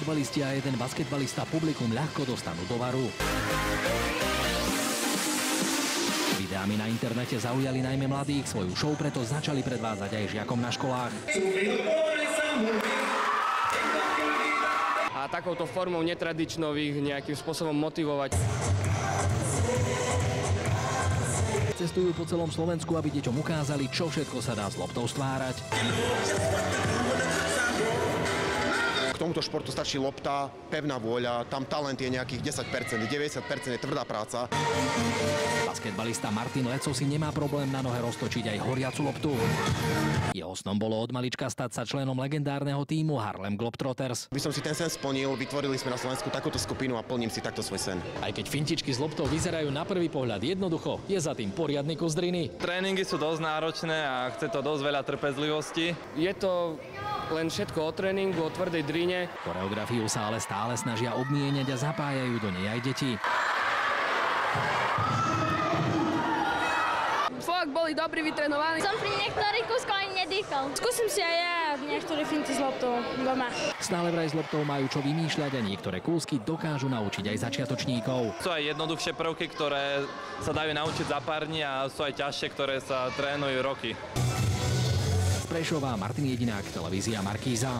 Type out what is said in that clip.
futbalisti a jeden basketbalista publikum ľahko dostanú do varu. Videami na internete zaujali najmä mladých, svoju show preto začali predvádzať aj žiakom na školách. A takouto formou netradičnou ich nejakým spôsobom motivovať. Cestujú po celom Slovensku, aby deťom ukázali, čo všetko sa dá s loptou stvárať. K tomuto športu stačí lopta, pevná vôľa, tam talent je nejakých 10%, 90% je tvrdá práca. Basketbalista Martin Leco si nemá problém na nohe roztočiť aj horiacu loptu. Jeho snom bolo od malička stať sa členom legendárneho tímu Harlem Globetrotters. By som si ten sen splnil, vytvorili sme na Slovensku takúto skupinu a plním si takto svoj sen. Aj keď fintičky s loptou vyzerajú na prvý pohľad jednoducho, je za tým poriadny kus driny. Tréningy sú dosť náročné a chce to dosť veľa trpezlivosti. Je to len všetko o tréningu, o tvrdej drine. Choreografiu sa ale stále snažia obmieniať a zapájajú do nej aj deti. Fakt boli dobrí, vytrenovaní. Som pri niektorých kúskoch ani nedýchal. Skúsim si aj ja niektoré finty s loptou doma. Stále vraj s loptou majú čo vymýšľať a niektoré kúsky dokážu naučiť aj začiatočníkov. Sú aj jednoduchšie prvky, ktoré sa dajú naučiť za pár dní a sú aj ťažšie, ktoré sa trénujú roky. Z Prešova Martin Jedinák, televízia Markíza.